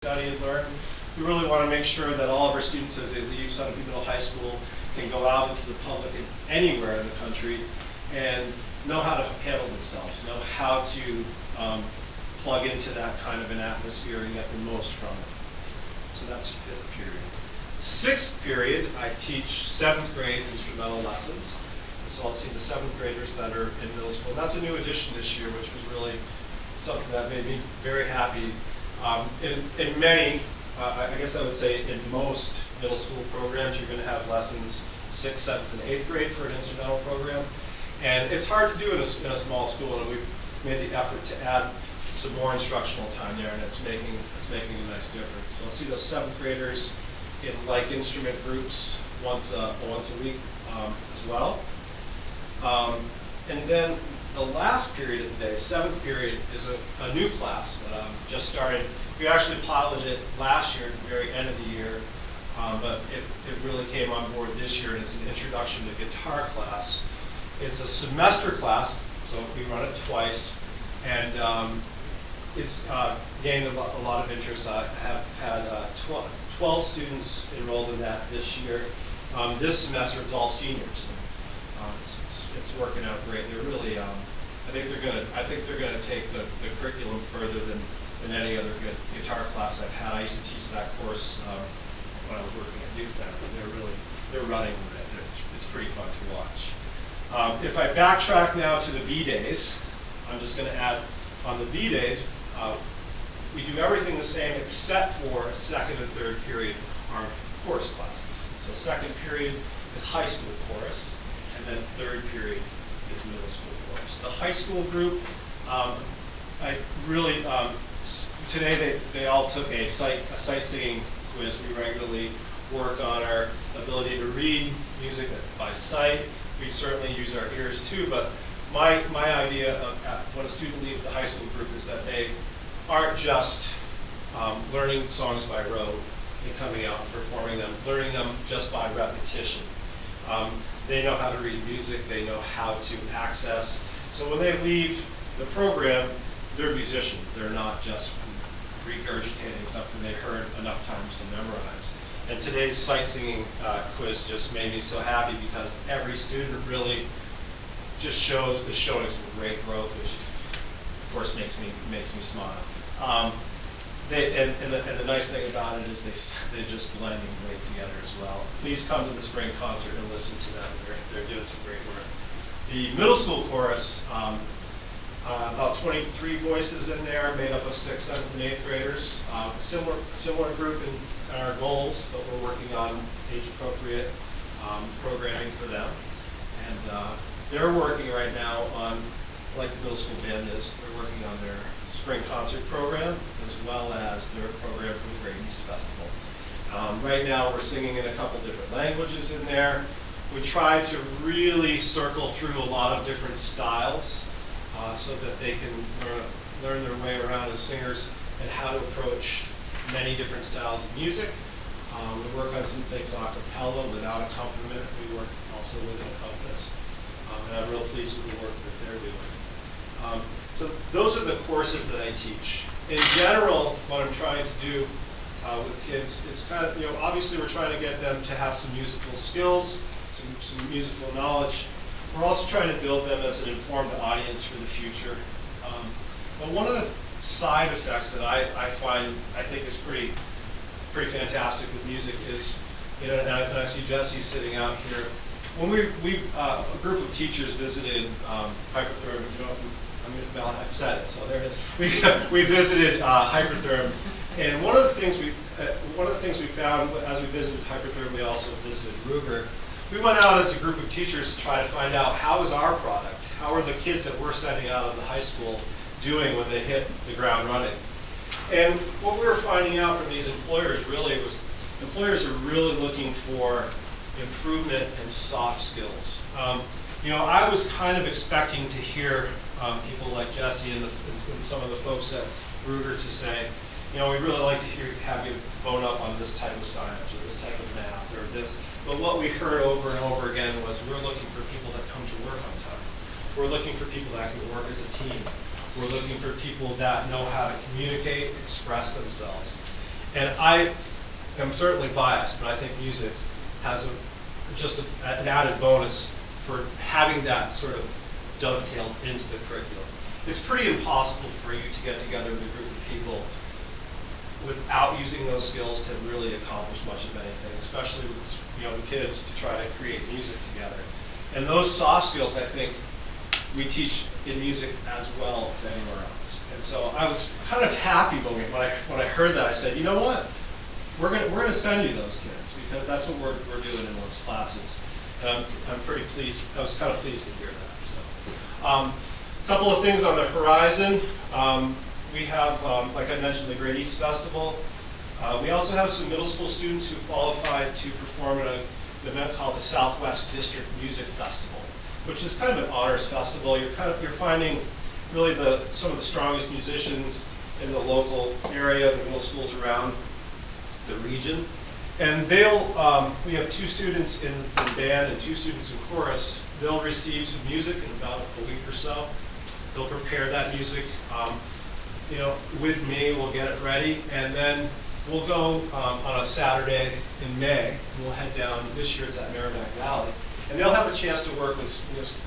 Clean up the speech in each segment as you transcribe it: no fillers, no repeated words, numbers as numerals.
study and learn. We really want to make sure that all of our students, as they leave Sunapee Middle High School, can go out into the public and anywhere in the country and know how to handle themselves, know how to plug into that kind of an atmosphere and get the most from it. So that's the fifth period. Sixth period, I teach seventh grade instrumental lessons. So I'll see the seventh graders that are in middle school. That's a new addition this year, which was really something that made me very happy. In many, I guess I would say in most middle school programs, you're going to have lessons 6th, 7th, and 8th grade for an instrumental program. And it's hard to do in a small school, and we've made the effort to add some more instructional time there, and it's making a nice difference. So I'll see those 7th graders in like instrument groups once a week as well. And then the last period of the day, 7th period, is a new class that just started. We actually piloted it last year at the very end of the year, but it really came on board this year, and it's an introduction to guitar class. It's a semester class, so we run it twice, and it's gained a lot of interest. I have had 12 students enrolled in that this year. This semester, it's all seniors. It's working out great. They're really, I think they're gonna take the curriculum further than any other good guitar class I've had. I used to teach that course when I was working at Duke Foundry. They're running with it. It's pretty fun to watch. If I backtrack now to the B days, I'm just going to add on the B days. We do everything the same except for second and third period are chorus classes. So second period is high school chorus, and then third period is middle school chorus. The high school group, I really today they all took a sight singing quiz. We regularly work on our ability to read music by sight. We certainly use our ears too, but my idea of when a student leaves the high school group is that they aren't just learning songs by rote and coming out and performing them, learning them just by repetition. They know how to read music, they know how to access. So when they leave the program, they're musicians. They're not just regurgitating something they heard enough times to memorize. And today's sight singing quiz just made me so happy because every student really just is showing some great growth, which of course makes me smile. And the nice thing about it is they're just blending great together as well. Please come to the spring concert and listen to them. They're doing some great work. The middle school chorus, about 23 voices in there, made up of 6th, 7th, and 8th graders. Similar group in our goals, but we're working on age-appropriate programming for them. And they're working right now on, like the middle school band is, they're working on their spring concert program as well as their program for the Great East Festival. Right now we're singing in a couple different languages in there. We try to really circle through a lot of different styles so that they can learn their way around as singers and how to approach many different styles of music. We work on some things a cappella without accompaniment. We work also with an accompanist. And I'm real pleased with the work that they're doing. So those are the courses that I teach. In general, what I'm trying to do with kids is kind of, obviously we're trying to get them to have some musical skills, some musical knowledge. We're also trying to build them as an informed audience for the future. But one of the side effects that I think is pretty fantastic with music is, and I see Jesse sitting out here. When a group of teachers visited Hypertherm, I've said it, so there it is. We visited Hypertherm, and one of the things we found as we visited Hypertherm, we also visited Ruger. We went out as a group of teachers to try to find out how is our product, how are the kids that we're sending out of the high school doing when they hit the ground running. And what we were finding out from these employers really was employers are really looking for improvement in soft skills. I was kind of expecting to hear people like Jesse and some of the folks at Ruger to say, we really like to have you bone up on this type of science or this type of math or this. But what we heard over and over again was we're looking for people that come to work on time. We're looking for people that can work as a team. We're looking for people that know how to communicate, express themselves. And I am certainly biased, but I think music has an added bonus for having that sort of dovetailed into the curriculum. It's pretty impossible for you to get together with a group of people without using those skills to really accomplish much of anything, especially with young kids to try to create music together. And those soft skills, I think, we teach in music as well as anywhere else. And so I was kind of happy when I heard that. I said, you know what? We're gonna send you those kids because that's what we're doing in those classes. And I'm pretty pleased. I was kind of pleased to hear that. So, a couple of things on the horizon. We have, like I mentioned, the Great East Festival. We also have some middle school students who qualified to perform at an event called the Southwest District Music Festival, which is kind of an honors festival. You're finding really some of the strongest musicians in the local area, the middle schools around the region. And we have 2 students in band and 2 students in chorus. They'll receive some music in about a week or so. They'll prepare that music, with me. We'll get it ready, and then we'll go on a Saturday in May. We'll head down. This year it's at Merrimack Valley, and they'll have a chance to work with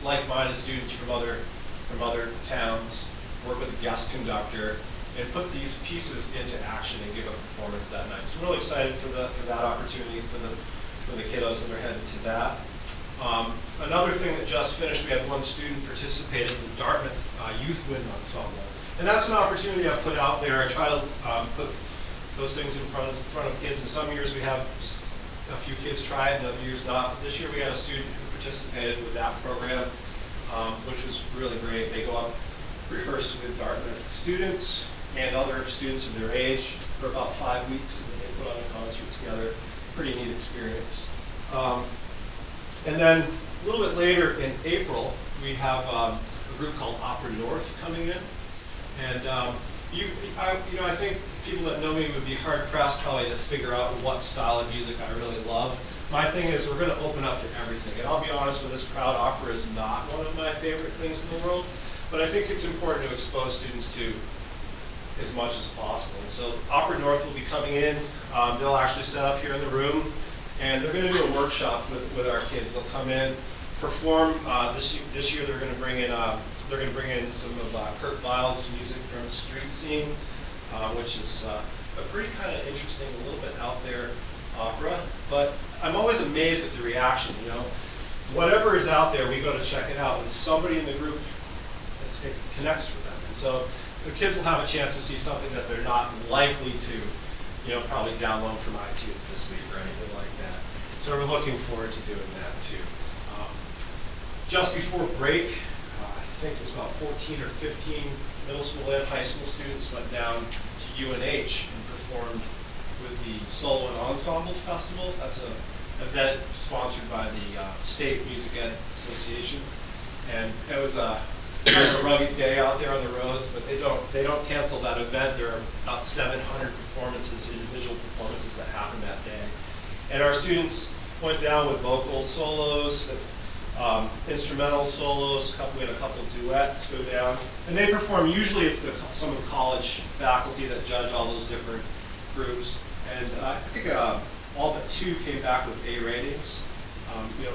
like-minded students from other towns, work with a guest conductor, and put these pieces into action and give a performance that night. So we're really excited for that opportunity for the kiddos that are headed to that. Another thing that just finished, we had one student participate in the Dartmouth Youth Wind Ensemble. And that's an opportunity I put out there. I try to put those things in front of kids. And some years we have a few kids try it, and other years not. This year we had a student who participated with that program, which was really great. They go up, rehearse with Dartmouth students and other students of their age for about 5 weeks, and then they put on a concert together. Pretty neat experience. And then a little bit later in April, we have a group called Opera North coming in. And I think people that know me would be hard-pressed probably to figure out what style of music I really love. My thing is we're going to open up to everything. And I'll be honest with this crowd, opera is not one of my favorite things in the world. But I think it's important to expose students to as much as possible. And so Opera North will be coming in. They'll actually set up here in the room. And they're going to do a workshop with our kids. They'll come in, perform. This year they're going to bring in some of Kurt Weill's music from Street Scene, which is a pretty kind of interesting, a little bit out there opera. But I'm always amazed at the reaction. Whatever is out there, we go to check it out, and somebody in the group it connects with them. And so the kids will have a chance to see something that they're not likely to probably download from iTunes this week or anything like that. So we're looking forward to doing that too. Just before break, I think it was about 14 or 15 middle school and high school students went down to UNH and performed with the Solo and Ensemble Festival. That's an event sponsored by the State Music Ed Association. And it was kind of a rugged day out there on the roads, but they don't cancel that event. There are about 700 performances, individual performances that happen that day. And our students went down with vocal solos, instrumental solos, we had a couple of duets go down. And they perform, usually it's some of the college faculty that judge all those different groups. And I think all but 2 came back with A ratings.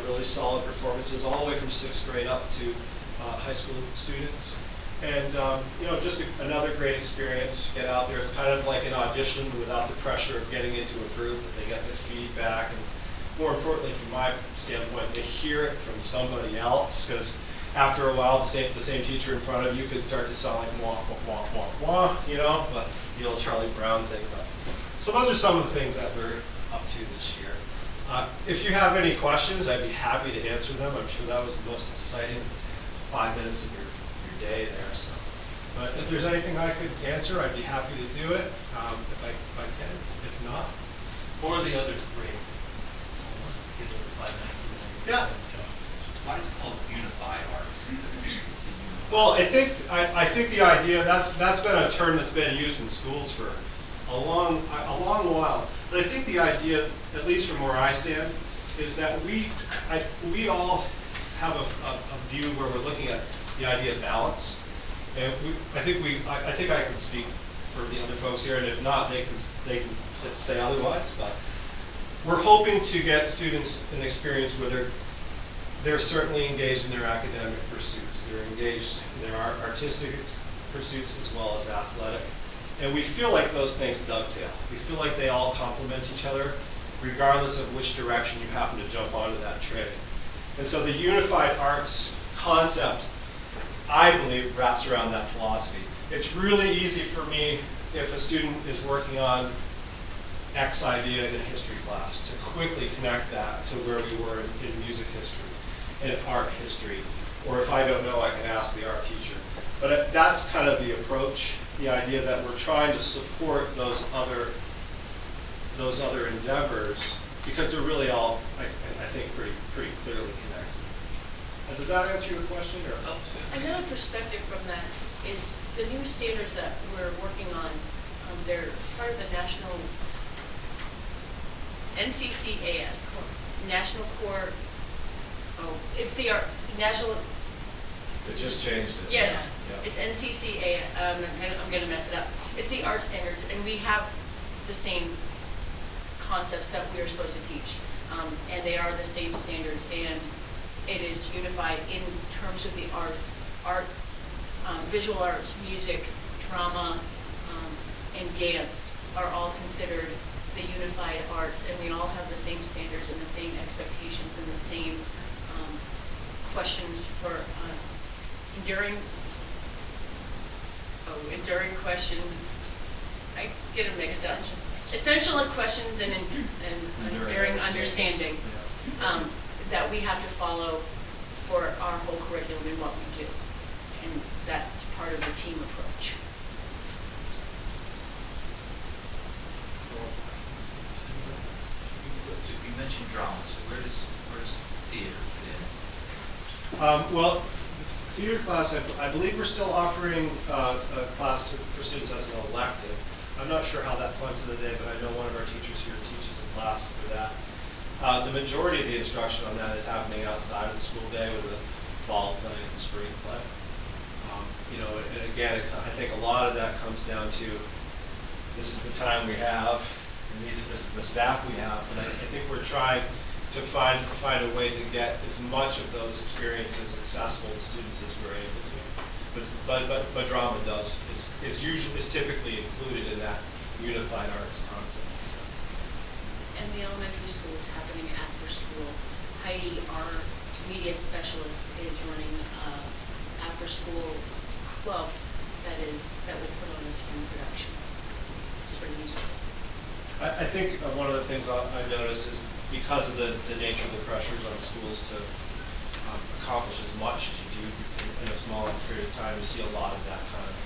Really solid performances all the way from 6th grade up to high school students. And just another great experience. Get out there. It's kind of like an audition without the pressure of getting into a group. They get the feedback, and more importantly, from my standpoint, they hear it from somebody else. Because after a while, the same teacher in front of you could start to sound like wah wah wah wah wah, but the old Charlie Brown thing. So those are some of the things that we're up to this year. If you have any questions, I'd be happy to answer them. I'm sure that was the most exciting 5 minutes of your day there. So, but if there's anything I could answer, I'd be happy to do it if I can. If not, or the other 3. Yeah. Why is it called Unified Arts? Well, I think the idea that's been a term that's been used in schools for a long while. But I think the idea, at least from where I stand, is that we all have a view where we're looking at the idea of balance, and I think I can speak for the other folks here, and if not, they can say otherwise. But we're hoping to get students an experience where they're certainly engaged in their academic pursuits. They're engaged in their artistic pursuits as well as athletic. And we feel like those things dovetail. We feel like they all complement each other, regardless of which direction you happen to jump onto that train. And so the unified arts concept, I believe, wraps around that philosophy. It's really easy for me, if a student is working on X idea in a history class, to quickly connect that to where we were in music history, in art history, or if I don't know, I can ask the art teacher. But that's kind of the approach, the idea that we're trying to support those other endeavors, because they're really all, I think, pretty clearly connected. Does that answer your question? Or? Another perspective from that is the new standards that we're working on. They're part of the national NCCAS, National Core. Oh, it's the national. It just changed it. Yes, yeah. It's NCCA. I'm going to mess it up. It's the art standards, and we have the same concepts that we are supposed to teach, and they are the same standards, and it is unified in terms of the arts, visual arts, music, drama, and dance are all considered the unified arts, and we all have the same standards and the same expectations and the same questions for enduring questions. I get them mixed up. Essential questions and enduring understanding that we have to follow for our whole curriculum and what we do. And that's part of the team approach. You mentioned drama, so where does theater fit in? Well, theater class, I believe we're still offering a class for students as an elective. I'm not sure how that plugs into the day, but I know one of our teachers here teaches a class for that. The majority of the instruction on that is happening outside of the school day with the fall play and the spring play. And again, I think a lot of that comes down to this is the time we have, and this is the staff we have. But I think we're trying to find a way to get as much of those experiences accessible to students as we're able to. But drama is typically included in that unified arts concept. And the elementary school is happening after school. Heidi, our media specialist, is running after school club that will put on a spring production. Spring musical. I think one of the things I noticed is because of the nature of the pressures on schools to accomplish as much as you do in a small period of time, you see a lot of that kind of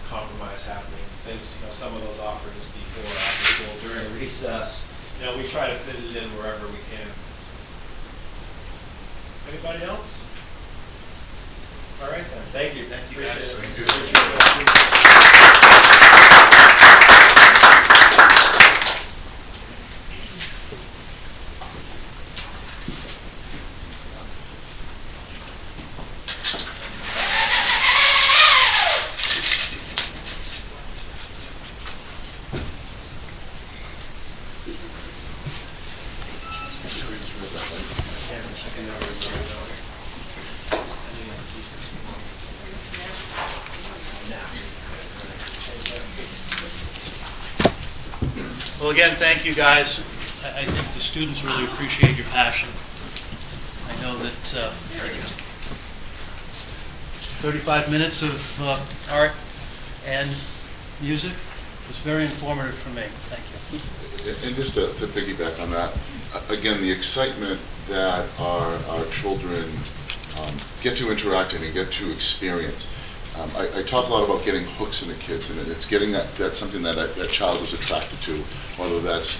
compromise happening. Things, some of those offerings before, after school, during recess. We try to fit it in wherever we can. Anybody else? All right then. Thank you. Thank you, Appreciate guys. it. Thank you. Appreciate it. Well, again, thank you, guys. I think the students really appreciate your passion. I know that 35 minutes of art and music was very informative for me. Thank you. And just to piggyback on that, again, the excitement that our children get to interact in and get to experience. I talk a lot about getting hooks in the kids, and it's getting that's something that child is attracted to, whether that's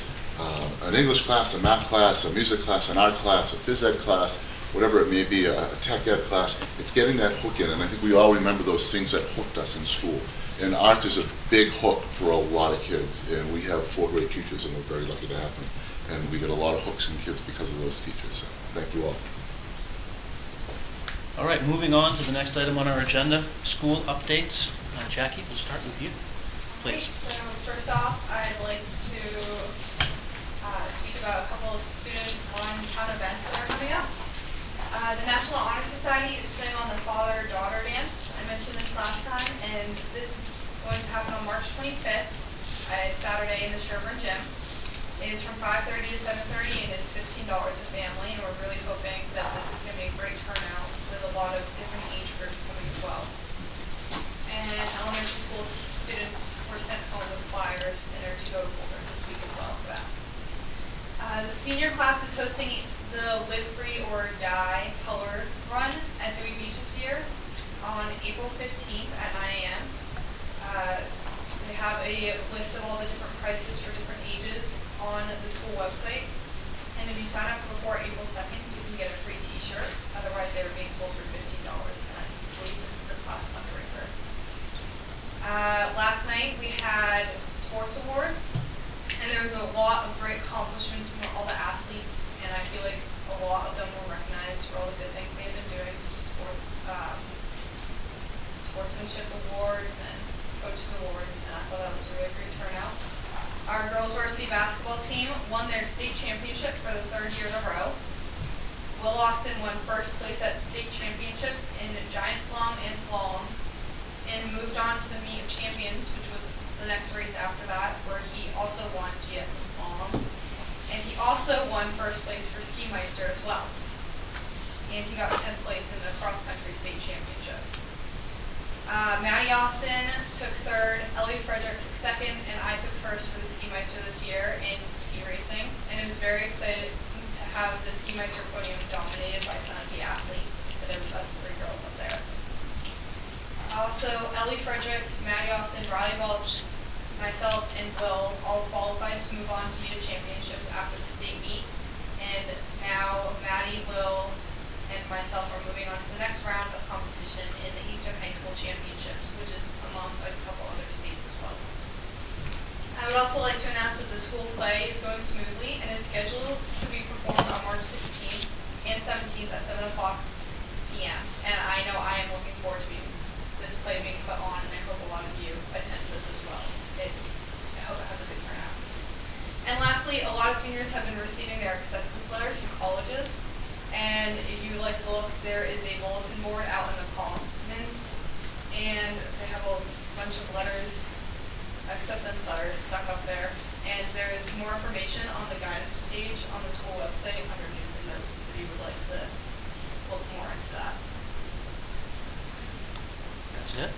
an English class, a math class, a music class, an art class, a phys ed class, whatever it may be, a tech ed class. It's getting that hook in, and I think we all remember those things that hooked us in school. And art is a big hook for a lot of kids, and we have 4 great teachers, and we're very lucky to have them. And we get a lot of hooks in kids because of those teachers. So thank you all. All right, moving on to the next item on our agenda, school updates. Jackie, we'll start with you. please. So first off, I'd like to speak about a couple of student-run town events that are coming up. The National Honor Society is putting on the father-daughter dance. I mentioned this last time, and this is going to happen on March 25th, Saturday in the Sherburne Gym. It is from 5:30 to 7:30, and it's $15 a family, and we're really hoping that this is going to be a great turnout with a lot of different age groups coming as well. And elementary school students were sent home with flyers in their to-go folders this week as well for that. The senior class is hosting the Live Free or Die color run at Dewey Beach this year on April 15th at 9 a.m. They have a list of all the different prices for different ages on the school website. And if you sign up before April 2nd, you can get a free t-shirt. Otherwise, they were being sold for $15. And I believe this is a class fundraiser. Last night, we had sports awards. And there was a lot of great accomplishments from all the athletes. And I feel like a lot of them were recognized for all the good things they've been doing, such as sportsmanship awards and coaches awards. And I thought that was a really great turnout. Our girls varsity basketball team won their state championship for the 3rd year in a row. Will Austin won first place at state championships in giant slalom and slalom, and moved on to the meet of champions, which was the next race after that, where he also won GS and slalom. And he also won first place for Ski Meister as well. And he got 10th place in the cross-country state championship. Maddie Austin took 3rd, Ellie Frederick took 2nd, and I took 1st for the Ski Meister this year in ski racing. And it was very excited to have the Ski Meister podium dominated by some of the athletes. But there was us 3 girls up there. Also, Ellie Frederick, Maddie Austin, Riley Welch, myself, and Will all qualified to move on to meet at championships after the state meet. And now Maddie, Will, and myself are moving on to the next round of competition in the Eastern High School Championships, which is among a couple other states as well. I would also like to announce that the school play is going smoothly and is scheduled to be performed on March 16th and 17th at 7 o'clock p.m. And I know I am looking forward to this play being put on, and I hope a lot of you attend this as well. I hope it has a good turnout. And lastly, a lot of seniors have been receiving their acceptance letters from colleges. And if you would like to look, there is a bulletin board out in the commons, and they have a bunch of letters, acceptance letters stuck up there. And there is more information on the guidance page on the school website under news and notes if you would like to look more into that. That's it?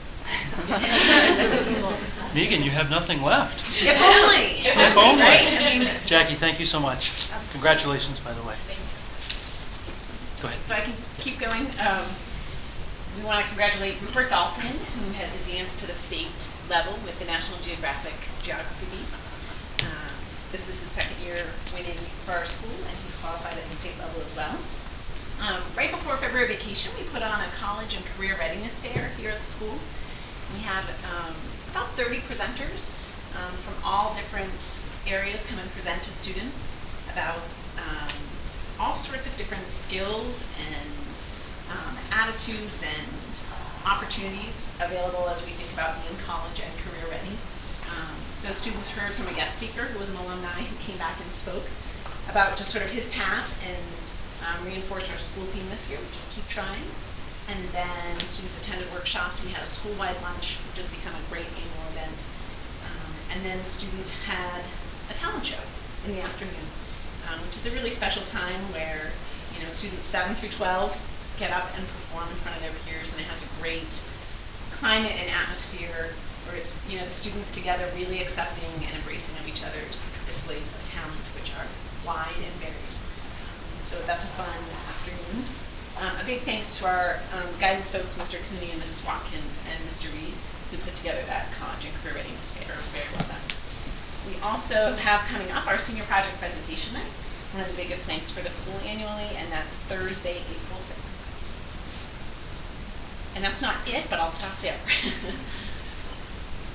Megan, you have nothing left. If only. If only. Right? I mean, Jackie, thank you so much. Congratulations, by the way. Thank you. Go ahead. so I can keep going. We want to congratulate Rupert Dalton, who has advanced to the state level with the National Geographic Geography Beat. This is his 2nd year winning for our school, and he's qualified at the state level as well. Right before February vacation, we put on a college and career readiness fair here at the school. We have about 30 presenters from all different areas come and present to students about all sorts of different skills and attitudes and opportunities available as we think about being college and career ready. So students heard from a guest speaker who was an alumni who came back and spoke about just sort of his path and reinforced our school theme this year, which is Keep Trying. And then students attended workshops. We had a school-wide lunch, which has become a great annual event. And then students had a talent show in the afternoon, which is a really special time where, you know, students 7 through 12 get up and perform in front of their peers, and it has a great climate and atmosphere where it's, you know, the students together really accepting and embracing of each other's displays of talent, which are wide and varied. So that's a fun afternoon. A big thanks to our guidance folks, Mr. Cooney and Mrs. Watkins and Mr. Reed, who put together that college and career readiness fair. It was very well done. We also have coming up our senior project presentation night, one of the biggest nights for the school annually, and that's Thursday, April 6th. And that's not it, but I'll stop there.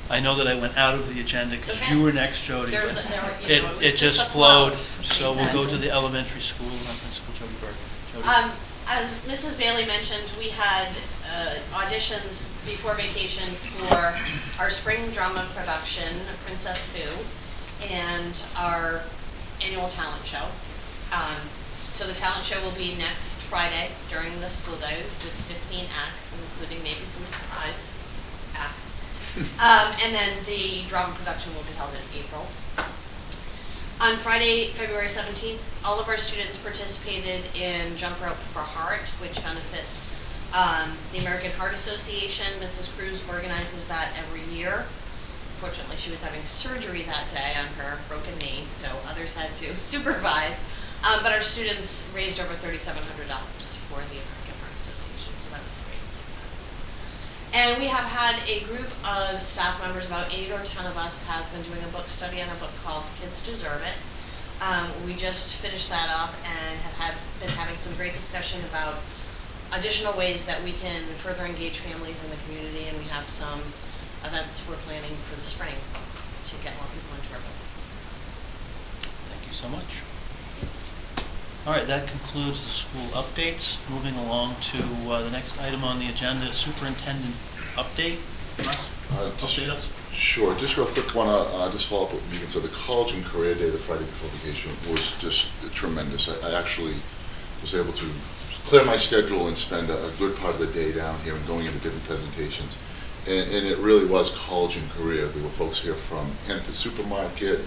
I know that I went out of the agenda because Okay. you were next, Jody. There but was- there were- you know, it was It just just a flowed, flow. so we'll go to Exactly. the elementary school, Principal Jody Berger. Jody? As Mrs. Bailey mentioned, we had auditions before vacation for our spring drama production, Princess Who, and our annual talent show. So the talent show will be next Friday during the school day with 15 acts, including maybe some surprise acts. And then the drama production will be held in April. On Friday, February 17th, all of our students participated in Jump Rope for Heart, which benefits the American Heart Association. Mrs. Cruz organizes that every year. Fortunately, she was having surgery that day on her broken knee, so others had to supervise. But our students raised over $3,700 for the American Heart Association, so that was a great success. And we have had a group of staff members, about 8 or 10 of us, have been doing a book study on a book called Kids Deserve It. We just finished that up and have been having some great discussion about additional ways that we can further engage families in the community, and we have some events we're planning for the spring to get more people into our book. Thank you so much. All right, that concludes the school updates. Moving along to the next item on the agenda, superintendent update. Russ, update us? Sure, just real quick, want to just follow up with Megan. So the college and career day, the Friday before vacation, was just tremendous. I actually was able to clear my schedule and spend a good part of the day down here and going into different presentations. And it really was college and career. There were folks here from Hannaford Supermarket,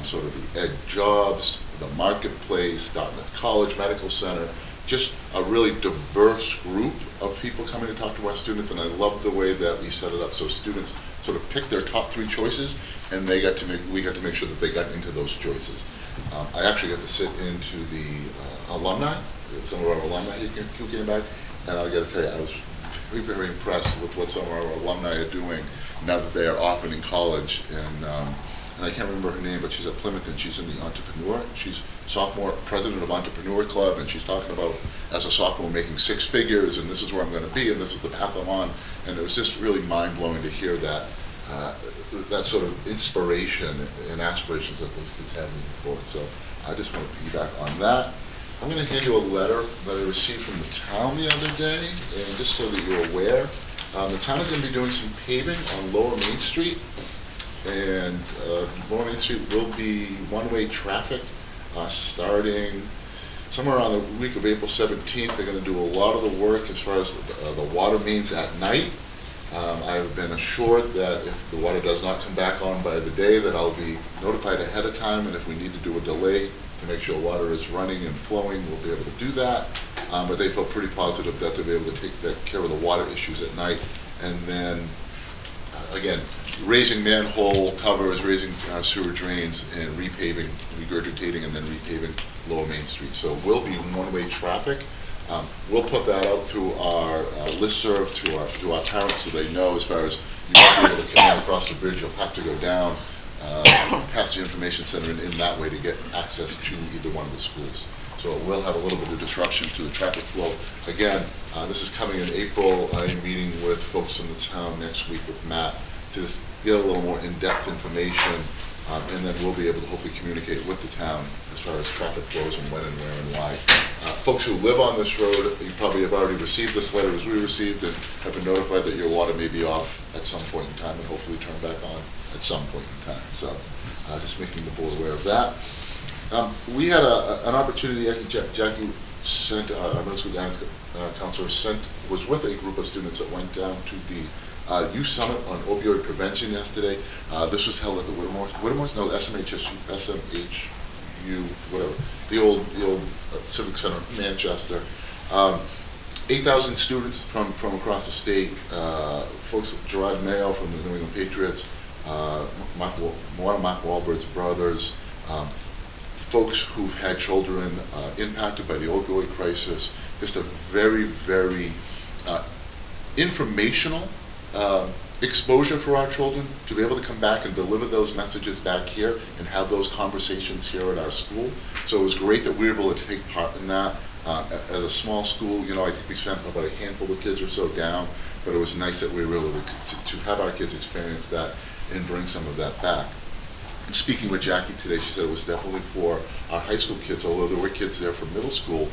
sort of the ed jobs, the marketplace, Dartmouth College Medical Center, just a really diverse group of people coming to talk to our students, and I love the way that we set it up so students sort of pick their top 3 choices, and we got to make sure that they got into those choices. I actually got to sit into the alumni, some of our alumni who came back, and I got to tell you, I was very, very impressed with what some of our alumni are doing now that they are off and in college. And I can't remember her name, but she's at Plymouth and she's in the Entrepreneur. She's sophomore, president of Entrepreneur Club, and she's talking about, as a sophomore, making 6 figures, and this is where I'm going to be, and this is the path I'm on. And it was just really mind-blowing to hear that, that sort of inspiration and aspirations that those kids had moving forward. So I just want to piggyback on that. I'm going to hand you a letter that I received from the town the other day, and just so that you're aware, the town is going to be doing some paving on Lower Main Street, and Lower Main Street will be one-way traffic starting somewhere around the week of April 17th. They're going to do a lot of the work as far as the water mains at night. I've been assured that if the water does not come back on by the day, that I'll be notified ahead of time, and if we need to do a delay to make sure water is running and flowing, we'll be able to do that. But they felt pretty positive that they'll be able to take care of the water issues at night. And then, again, raising manhole covers, raising sewer drains, and repaving, regurgitating, and then repaving Lower Main Street. So we'll be one-way traffic. We'll put that out through our listserv to our parents so they know, as far as you won't be able to come in across the bridge, you'll have to go down past the information center and in that way to get access to either one of the schools. So it will have a little bit of disruption to the traffic flow. Again, this is coming in April. I'm meeting with folks in the town next week with Matt to just get a little more in-depth information, and then we'll be able to hopefully communicate with the town as far as traffic flows and when and where and why. Folks who live on this road, you probably have already received this letter as we received and have been notified that your water may be off at some point in time and hopefully turn back on at some point in time. So just making the board aware of that. We had an opportunity. Jackie sent, our middle school guidance counselor was with a group of students that went down to the Youth Summit on opioid prevention yesterday. This was held at the SMHU, whatever, the old Civic Center in Manchester. 8,000 students from across the state, folks like Gerard Mayo from the New England Patriots, one of Mark Wahlberg's brothers, folks who've had children impacted by the opioid crisis. Just a very, very informational exposure for our children to be able to come back and deliver those messages back here and have those conversations here at our school. So it was great that we were able to take part in that. As a small school, I think we spent about a handful of kids or so down, but it was nice that we were able to have our kids experience that and bring some of that back. And speaking with Jackie today, she said it was definitely for our high school kids, although there were kids there from middle school.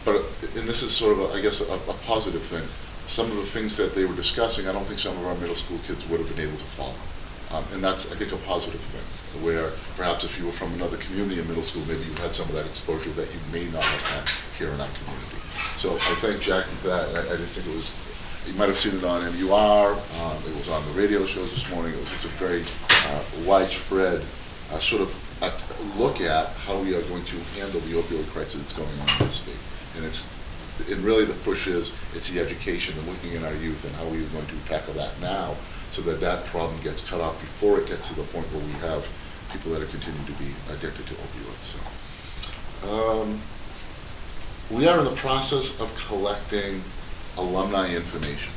But, and this is sort of, I guess, a positive thing. Some of the things that they were discussing, I don't think some of our middle school kids would have been able to follow. And that's, I think, a positive thing, where perhaps if you were from another community in middle school, maybe you had some of that exposure that you may not have had here in our community. So I thank Jackie for that, and I just think it was, you might have seen it on MUR, it was on the radio shows this morning, it was just a very widespread sort of look at how we are going to handle the opioid crisis that's going on in this state. And really the push is, it's the education and looking at our youth and how we are going to tackle that now, so that that problem gets cut off before it gets to the point where we have people that are continuing to be addicted to opioids. So, we are in the process of collecting alumni information.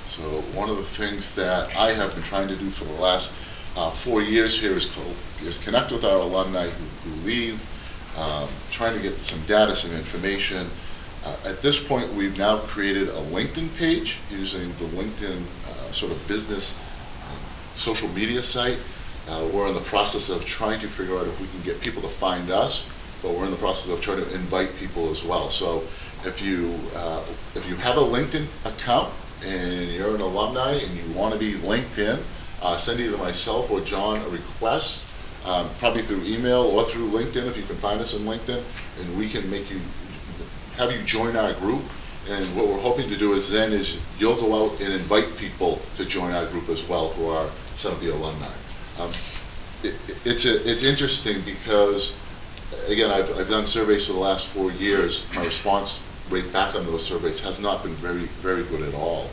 So one of the things that I have been trying to do for the last 4 years here is connect with our alumni who leave, trying to get some data, some information. At this point, we've now created a LinkedIn page using the LinkedIn sort of business social media site. We're in the process of trying to figure out if we can get people to find us, but we're in the process of trying to invite people as well. So if you have a LinkedIn account and you're an alumni and you want to be linked in, send either myself or John a request, probably through email or through LinkedIn if you can find us on LinkedIn, and we can have you join our group. And what we're hoping to do is you'll go out and invite people to join our group as well who are some of the alumni. It's interesting because, again, I've done surveys for the last 4 years. My response rate back on those surveys has not been very, very good at all.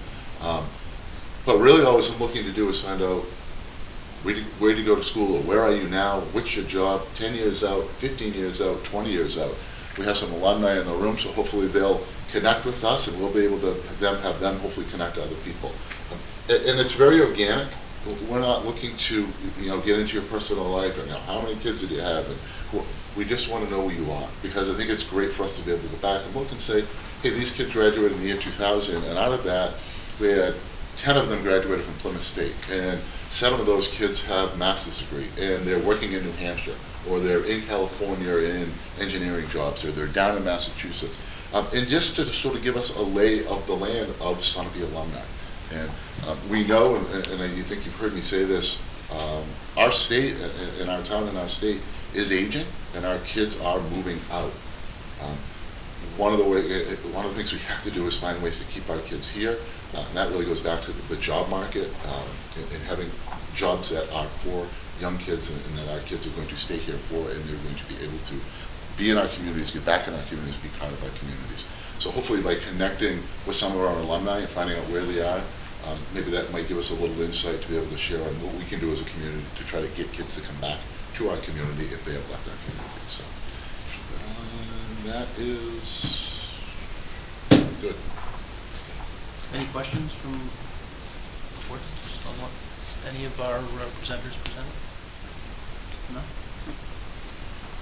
But really all I was looking to do is find out where do you go to school, or where are you now, what's your job, 10 years out, 15 years out, 20 years out. We have some alumni in the room, so hopefully they'll connect with us and we'll be able to have them hopefully connect to other people. And it's very organic. We're not looking to get into your personal life and how many kids did you have, and we just want to know who you are, because I think it's great for us to be able to go back and look and say, hey, these kids graduated in the year 2000, and out of that we had 10 of them graduated from Plymouth State, and 7 of those kids have master's degree, and they're working in New Hampshire, or they're in California in engineering jobs, or they're down in Massachusetts. And just to sort of give us a lay of the land of some of the alumni. And we know, and I think you've heard me say this, our state and our town and our state is aging, and our kids are moving out. One of the things we have to do is find ways to keep our kids here, and that really goes back to the job market, and having jobs that are for young kids, and that our kids are going to stay here for, and they're going to be able to be in our communities, get back in our communities, be part of our communities. So hopefully by connecting with some of our alumni and finding out where they are, maybe that might give us a little insight to be able to share on what we can do as a community to try to get kids to come back to our community if they have left our community. So that is good. Any questions from the board just on what any of our presenters presented? No?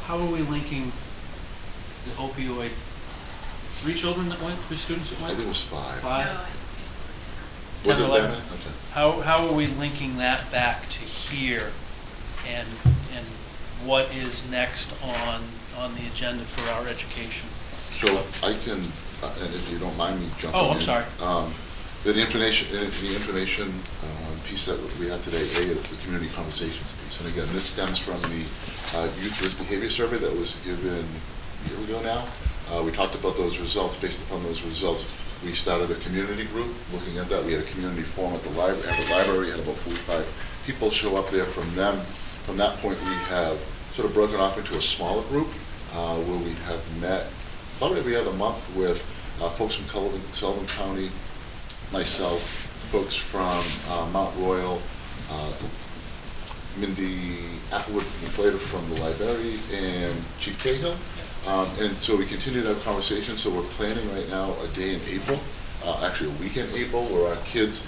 How are we linking the opioid? 3 children that went, 3 students that I went? think it was 5. 5? Was it 10, 11? that? Okay. How are we linking that back to here, and what is next on the agenda for our education? So I can, and if you don't mind me jumping in. Oh, I'm sorry. The information piece that we had today, is the community conversations piece. And again, this stems from the youth risk behavior survey that was given a year ago now. We talked about those results. Based upon those results, we started a community group looking at that. We had a community forum at the library, had about 45 people show up there from them. From that point, we have sort of broken off into a smaller group where we have met about every other month with folks from Sullivan County, myself, folks from Mount Royal, Mindy Atwood from the library, and Chief Cahill. And so we continue to have conversations. So we're planning right now a day in April, actually a week in April, where our kids,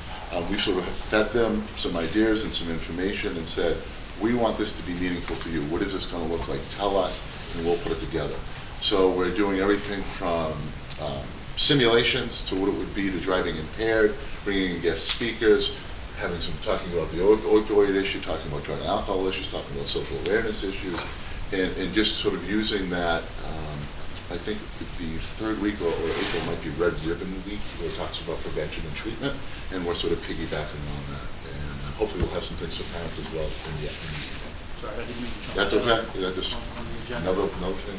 we've sort of fed them some ideas and some information and said, we want this to be meaningful for you. What is this going to look like? Tell us, and we'll put it together. So we're doing everything from simulations to what it would be to driving impaired, bringing in guest speakers, having some talking about the opioid issue, talking about drug and alcohol issues, talking about social awareness issues, and just sort of using that I think the third week or April might be Red Ribbon Week, where it talks about prevention and treatment, and we're sort of piggybacking on that. And hopefully we'll have some things for parents as well in the evening. Sorry, I didn't mean to jump. That's the gun okay. That's just on the agenda. another thing.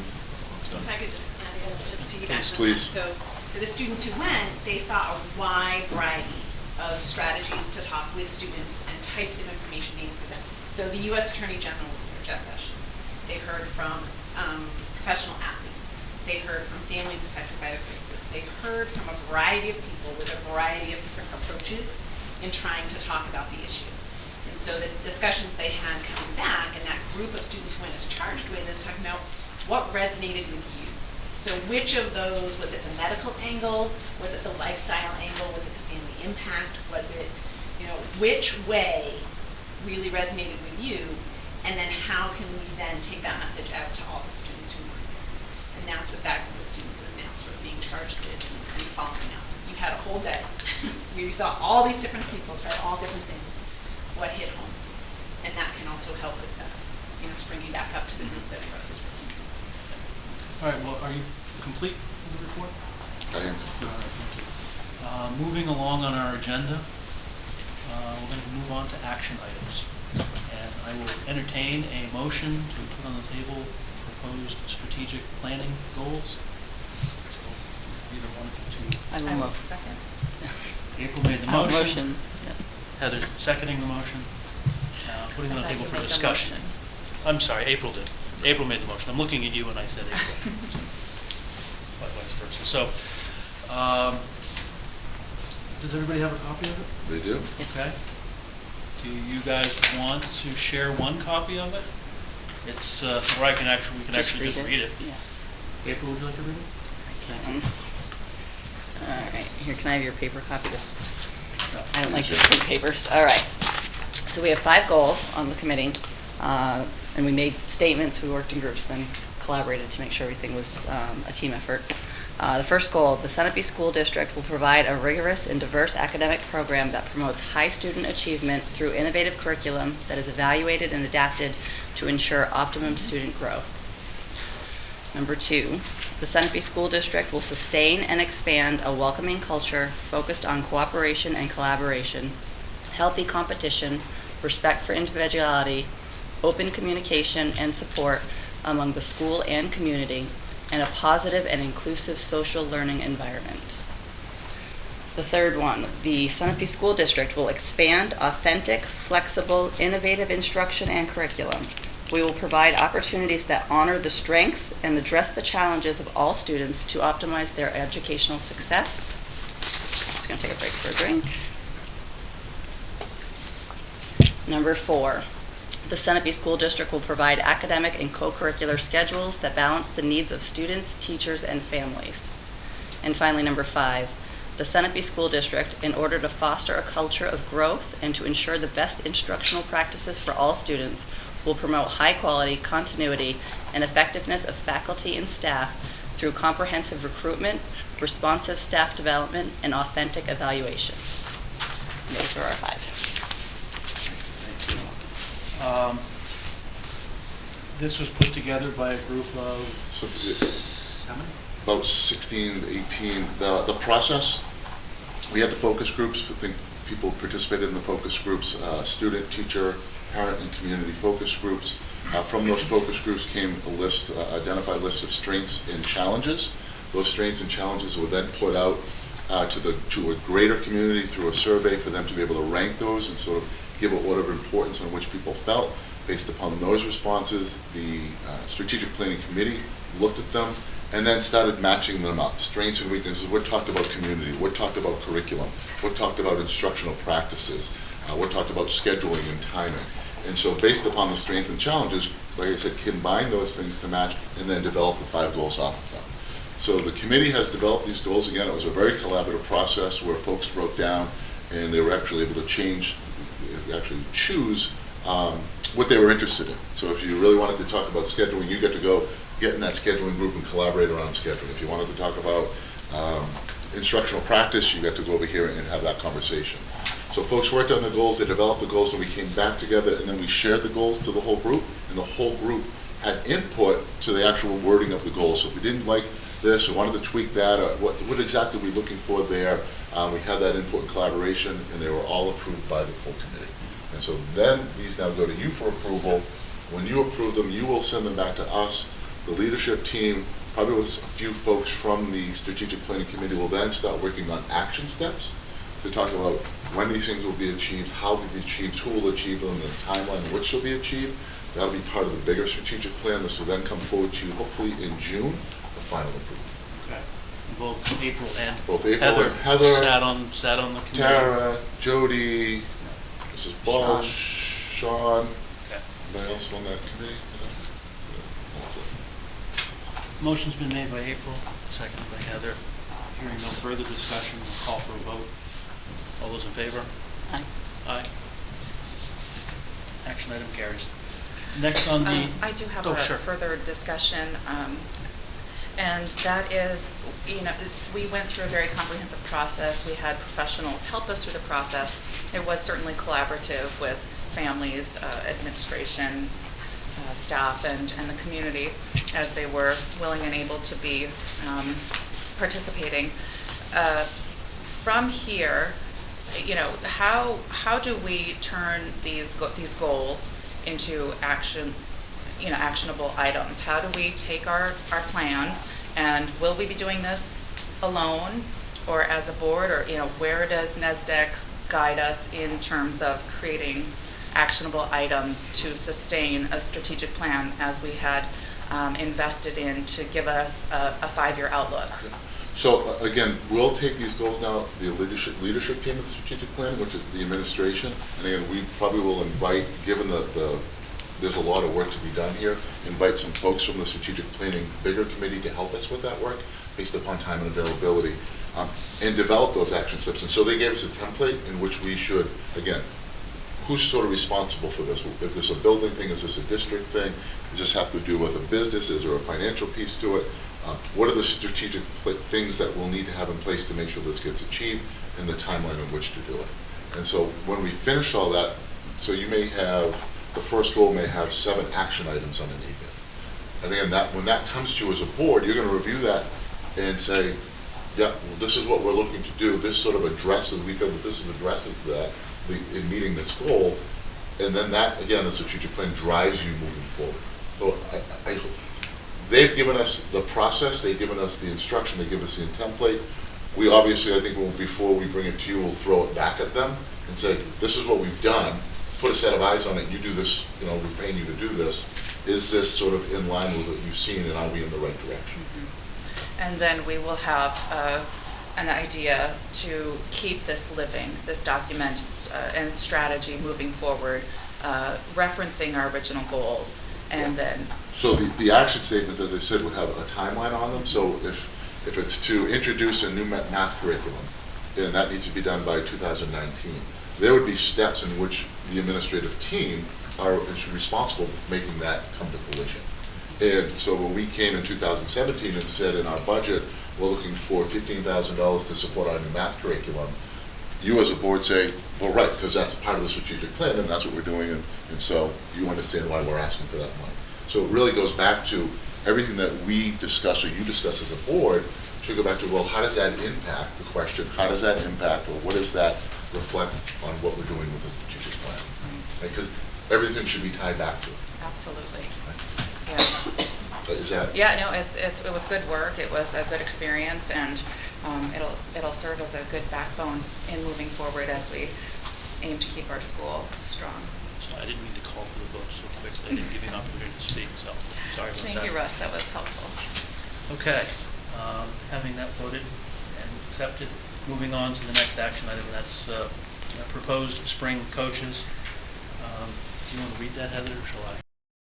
If I could just add in to piggyback on that. Please. So for the students who went, they saw a wide variety of strategies to talk with students and types of information being presented. So the U.S. Attorney General was there, Jeff Sessions. They heard from professional athletes. They heard from families affected by the crisis. They heard from a variety of people with a variety of different approaches in trying to talk about the issue. And so the discussions they had coming back, and that group of students who went as charged with is talking about what resonated with you. So which of those, was it the medical angle? Was it the lifestyle angle? Was it the family impact? Was it, which way really resonated with you? And then how can we then take that message out to all the students who were there? And that's what that group of students is now sort of being charged with and following up. You had a whole day. We saw all these different people try all different things. What hit home? And that can also help with springing back up to the group that Russ is working with. All right, well, are you complete with the report? I am. All right, thank you. Moving along on our agenda, we're going to move on to action items. And I will entertain a motion to put on the table proposed strategic planning goals. So either one of you two. I will move. Second. April made the Oh, motion. yeah. Heather seconding the motion. Putting it on the table for discussion. I'm sorry, April did. April made the motion. I'm looking at you when I said April. Vice versa. So, does everybody have a copy of it? They do? Yes. Okay. Do you guys want to share one copy of it? It's, where we can actually just read it. Yeah. April, would you like to read it? I can. All right, here, can I have your paper copy? No. I don't like to read papers. All right. So we have 5 goals on the committee, and we made statements, we worked in groups, then collaborated to make sure everything was a team effort. The first goal, the Sunapee School District will provide a rigorous and diverse academic program that promotes high student achievement through innovative curriculum that is evaluated and adapted to ensure optimum student growth. Number 2, the Sunapee School District will sustain and expand a welcoming culture focused on cooperation and collaboration, healthy competition, respect for individuality, open communication and support among the school and community, and a positive and inclusive social learning environment. The third one, the Sunapee School District will expand authentic, flexible, innovative instruction and curriculum. We will provide opportunities that honor the strengths and address the challenges of all students to optimize their educational success. Just going to take a break for a drink. Number 4, the Sunapee School District will provide academic and co-curricular schedules that balance the needs of students, teachers, and families. And finally, number 5, the Sunapee School District, in order to foster a culture of growth and to ensure the best instructional practices for all students, will promote high-quality continuity and effectiveness of faculty and staff through comprehensive recruitment, responsive staff development, and authentic evaluation. And those are our 5. This was put together by a group of So, how many? about 16, 18. The process, we had the focus groups. I think people participated in the focus groups, student, teacher, parent, and community focus groups. From those focus groups came a list, identified list of strengths and challenges. Those strengths and challenges were then put out to a greater community through a survey for them to be able to rank those and sort of give it whatever importance on which people felt. Based upon those responses, the Strategic Planning Committee looked at them and then started matching them up. Strengths and weaknesses, what talked about community, what talked about curriculum, what talked about instructional practices, what talked about scheduling and timing. And so based upon the strengths and challenges, like I said, combine those things to match and then develop the 5 goals off of them. So the committee has developed these goals. Again, it was a very collaborative process where folks wrote down and they were actually able to choose what they were interested in. So if you really wanted to talk about scheduling, you get to go get in that scheduling group and collaborate around scheduling. If you wanted to talk about instructional practice, you get to go over here and have that conversation. So folks worked on the goals, they developed the goals, and we came back together, and then we shared the goals to the whole group, and the whole group had input to the actual wording of the goals. So if we didn't like this, we wanted to tweak that, what exactly are we looking for there? We had that input and collaboration, and they were all approved by the full committee. And so then these now go to you for approval. When you approve them, you will send them back to us. The leadership team, probably with a few folks from the strategic planning committee, will then start working on action steps to talk about when these things will be achieved, how will be achieved, who will achieve them, the timeline in which they'll be achieved. That'll be part of the bigger strategic plan. This will then come forward to you hopefully in June for final approval. Okay. Both April and Both April and Heather, sat on the committee. Tara, Jody, Mrs. Balch, Sean, Okay. anybody else on that committee? Yeah, that's it. Motion's been made by April, seconded by Heather. Hearing no further discussion, we'll call for a vote. All those in favor? Aye. Aye. Action item carries. Next on the... I do have Oh, a sure. further discussion, and that is, you know, we went through a very comprehensive process. We had professionals help us through the process. It was certainly collaborative with families, administration, staff, and the community, as they were willing and able to be participating. From here, you know, how do we turn these goals into action, you know, actionable items? How do we take our plan, and will we be doing this alone or as a board, or, you know, where does NESDEC guide us in terms of creating actionable items to sustain a strategic plan as we had invested in to give us a 5-year outlook? So again, we'll take these goals now, the leadership team of the strategic plan, which is the administration, and again, we probably will invite, given there's a lot of work to be done here, invite some folks from the strategic planning bigger committee to help us with that work based upon time and availability, and develop those action steps. And so they gave us a template in which we should, again, who's sort of responsible for this? If this is a building thing, is this a district thing? Does this have to do with a business? Is there a financial piece to it? What are the strategic things that we'll need to have in place to make sure this gets achieved, and the timeline in which to do it? And so when we finish all that, so you may have, the first goal may have 7 action items underneath it. And again, when that comes to you as a board, you're going to review that and say, yeah, well, this is what we're looking to do. This sort of addresses, we feel that this addresses that in meeting this goal. And then that, again, the strategic plan drives you moving forward. So they've given us the process, they've given us the instruction, they give us the template. We obviously, I think, before we bring it to you, we'll throw it back at them and say, this is what we've done. Put a set of eyes on it. You do this, you know, we're paying you to do this. Is this sort of in line with what you've seen, and are we in the right direction? Mm-hmm. And then we will have an idea to keep this living, this document and strategy moving forward, referencing our original goals, and then... So the action statements, as I said, would have a timeline on them. So if it's to introduce a new math curriculum, and that needs to be done by 2019, there would be steps in which the administrative team is responsible for making that come to fruition. And so when we came in 2017 and said in our budget, we're looking for $15,000 to support our new math curriculum, you as a board say, well, right, because that's part of the strategic plan, and that's what we're doing, and so you understand why we're asking for that money. So it really goes back to everything that we discuss, or you discuss as a board, should go back to, well, how does that impact the question? How does that impact, or what does that reflect on what we're doing with the strategic plan? Because everything should be tied back to it. Absolutely. Right? Yeah. Is that? Yeah, no, it was good work. It was a good experience, and it'll serve as a good backbone in moving forward as we aim to keep our school strong. So I didn't mean to call for the vote so quickly. I didn't give you an opportunity to speak, so sorry about that. Thank you, Russ. That was helpful. Okay, having that voted and accepted, moving on to the next action item, and that's proposed spring coaches. Do you want to read that, Heather, or shall I?